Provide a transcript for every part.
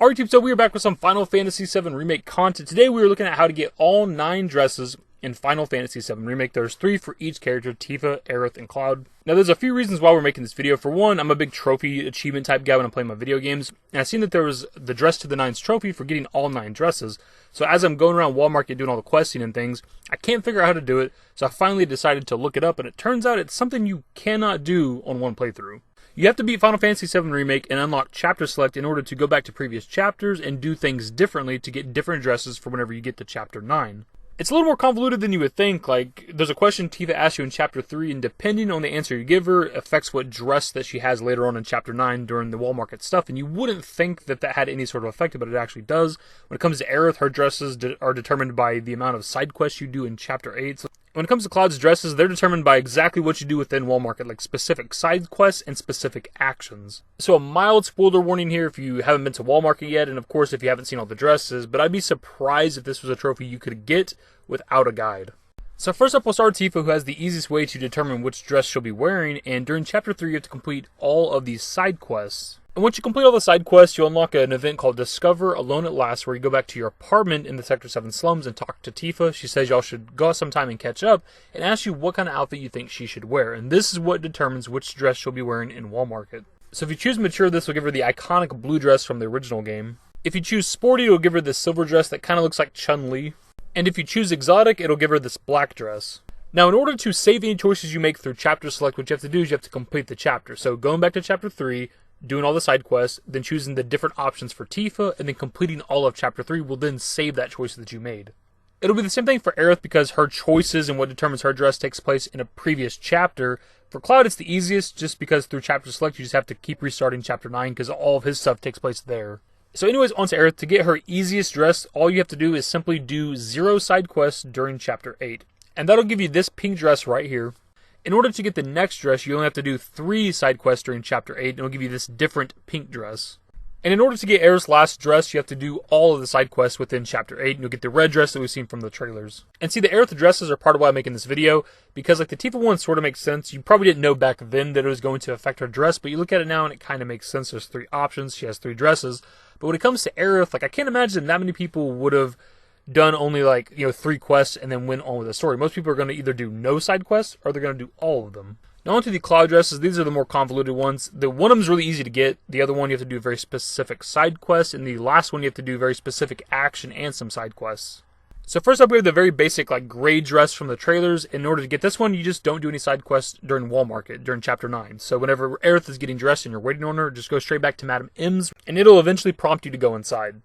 Alright YouTube, so we are back with some Final Fantasy VII Remake content. Today we are looking at how to get all 9 dresses in Final Fantasy VII Remake. There's 3 for each character, Tifa, Aerith, and Cloud. Now there's a few reasons why we're making this video. For one, I'm a big trophy achievement type guy when I'm playing my video games, and I've seen that there was the Dress to the Nines trophy for getting all 9 dresses. So as I'm going around Walmart and doing all the questing and things, I can't figure out how to do it, so I finally decided to look it up, and it turns out it's something you cannot do on one playthrough. You have to beat Final Fantasy VII Remake and unlock Chapter Select in order to go back to previous chapters and do things differently to get different dresses for whenever you get to Chapter 9. It's a little more convoluted than you would think. Like, there's a question Tifa asks you in Chapter 3, and depending on the answer you give her, affects what dress that she has later on in Chapter 9 during the Walmart stuff, and you wouldn't think that that had any sort of effect, but it actually does. When it comes to Aerith, her dresses are determined by the amount of side quests you do in Chapter 8. So when it comes to Cloud's dresses, they're determined by exactly what you do within Walmart, like specific side quests and specific actions. So a mild spoiler warning here if you haven't been to Walmart yet, and of course if you haven't seen all the dresses, but I'd be surprised if this was a trophy you could get without a guide. So first up, we'll start with Tifa, who has the easiest way to determine which dress she'll be wearing, and during Chapter 3 you have to complete all of these side quests. And once you complete all the side quests, you'll unlock an event called Discover Alone at Last, where you go back to your apartment in the Sector 7 slums and talk to Tifa. She says y'all should go out sometime and catch up, and asks you what kind of outfit you think she should wear. And this is what determines which dress she'll be wearing in Walmart. So if you choose Mature, this will give her the iconic blue dress from the original game. If you choose Sporty, it'll give her this silver dress that kind of looks like Chun-Li. And if you choose Exotic, it'll give her this black dress. Now, in order to save any choices you make through Chapter Select, what you have to do is you have to complete the chapter. So going back to Chapter 3, doing all the side quests, then choosing the different options for Tifa, and then completing all of Chapter 3 will then save that choice that you made. It'll be the same thing for Aerith because her choices and what determines her dress takes place in a previous chapter. For Cloud, it's the easiest just because through Chapter Select, you just have to keep restarting Chapter 9 because all of his stuff takes place there. So anyways, on to Aerith. To get her easiest dress, all you have to do is simply do 0 side quests during Chapter 8. And that'll give you this pink dress right here. In order to get the next dress, you only have to do 3 side quests during Chapter 8, and it'll give you this different pink dress. And in order to get Aerith's last dress, you have to do all of the side quests within Chapter 8, and you'll get the red dress that we've seen from the trailers. And see, the Aerith dresses are part of why I'm making this video, because like the Tifa one sort of makes sense. You probably didn't know back then that it was going to affect her dress, but you look at it now and it kind of makes sense. There's 3 options, she has 3 dresses. But when it comes to Aerith, like I can't imagine that many people would have done only 3 quests and then went on with the story. Most people are going to either do no side quests or they're going to do all of them. Now onto the Cloud dresses. These are the more convoluted ones. The one of them is really easy to get. The other one you have to do a very specific side quest, and the last one you have to do very specific action and some side quests. So first up, we have the very basic gray dress from the trailers. In order to get this one, you just don't do any side quests during Walmart during Chapter 9. So whenever Aerith is getting dressed and you're waiting on her, just go straight back to Madam M's, and it'll eventually prompt you to go inside.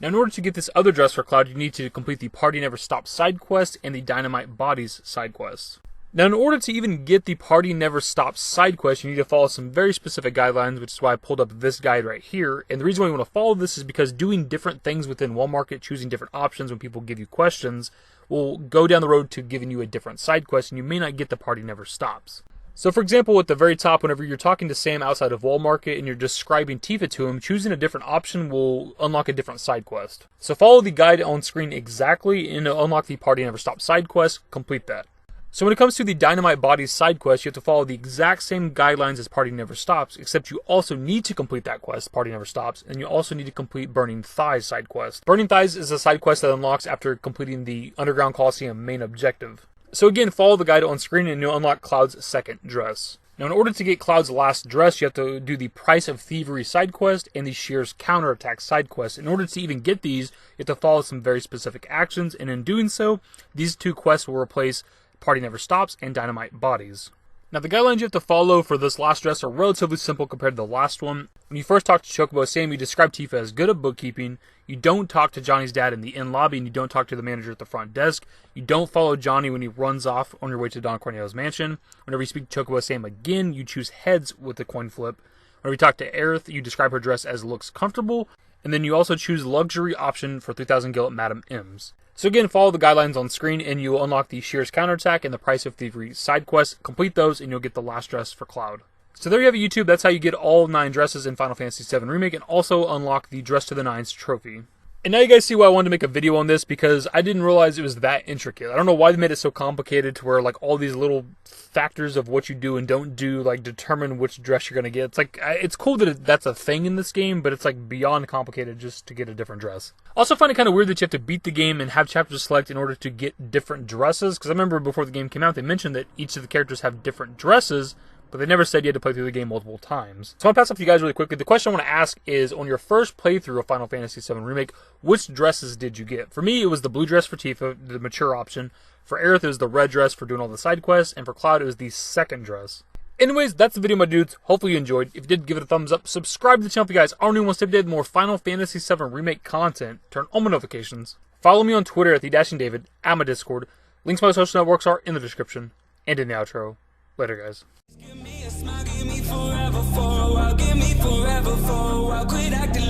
Now in order to get this other dress for Cloud, you need to complete the Party Never Stops side quest and the Dynamite Bodies side quest. Now in order to even get the Party Never Stops side quest, you need to follow some very specific guidelines, which is why I pulled up this guide right here. And the reason why you want to follow this is because doing different things within Walmart, choosing different options when people give you questions, will go down the road to giving you a different side quest, and you may not get the Party Never Stops. So for example, at the very top, whenever you're talking to Sam outside of Walmart and you're describing Tifa to him, choosing a different option will unlock a different side quest. So follow the guide on screen exactly and to unlock the Party Never Stops side quest, complete that. So when it comes to the Dynamite Bodies side quest, you have to follow the exact same guidelines as Party Never Stops, except you also need to complete that quest, Party Never Stops, and you also need to complete Burning Thighs side quest. Burning Thighs is a side quest that unlocks after completing the Underground Coliseum main objective. So again, follow the guide on screen and you'll unlock Cloud's second dress. Now in order to get Cloud's last dress, you have to do the Price of Thievery side quest and the Shear's Counterattack side quest. In order to even get these, you have to follow some very specific actions, and in doing so, these 2 quests will replace Party Never Stops and Dynamite Bodies. Now the guidelines you have to follow for this last dress are relatively simple compared to the last one. When you first talk to Chocobo Sam, you describe Tifa as good at bookkeeping. You don't talk to Johnny's dad in the inn lobby, and you don't talk to the manager at the front desk. You don't follow Johnny when he runs off on your way to Don Corneo's mansion. Whenever you speak to Chocobo Sam again, you choose heads with the coin flip. Whenever you talk to Aerith, you describe her dress as looks comfortable, and then you also choose luxury option for 3,000 gil at Madam M's. So again, follow the guidelines on screen and you will unlock the Shear's Counterattack and the Price of Thievery side quests. Complete those and you'll get the last dress for Cloud. So there you have it, YouTube. That's how you get all 9 dresses in Final Fantasy VII Remake and also unlock the Dress to the Nines trophy. And now you guys see why I wanted to make a video on this, because I didn't realize it was that intricate. I don't know why they made it so complicated to where like all these little factors of what you do and don't do like determine which dress you're going to get. It's like, it's cool that that's a thing in this game, but it's like beyond complicated just to get a different dress. Also find it kind of weird that you have to beat the game and have chapters select in order to get different dresses, because I remember before the game came out they mentioned that each of the characters have different dresses, but they never said you had to play through the game multiple times. So I'm going to pass off to you guys really quickly. The question I want to ask is, on your first playthrough of Final Fantasy VII Remake, which dresses did you get? For me, it was the blue dress for Tifa, the mature option. For Aerith, it was the red dress for doing all the side quests. And for Cloud, it was the second dress. Anyways, that's the video, my dudes. Hopefully you enjoyed. If you did, give it a thumbs up. Subscribe to the channel if you guys are new and want to stay updated with more Final Fantasy VII Remake content. Turn on my notifications. Follow me on Twitter at @DashingDavid, at my Discord. Links to my social networks are in the description and in the outro. Later, guys. Give me a smile, give me forever for a while, give me forever for a while. Quit acting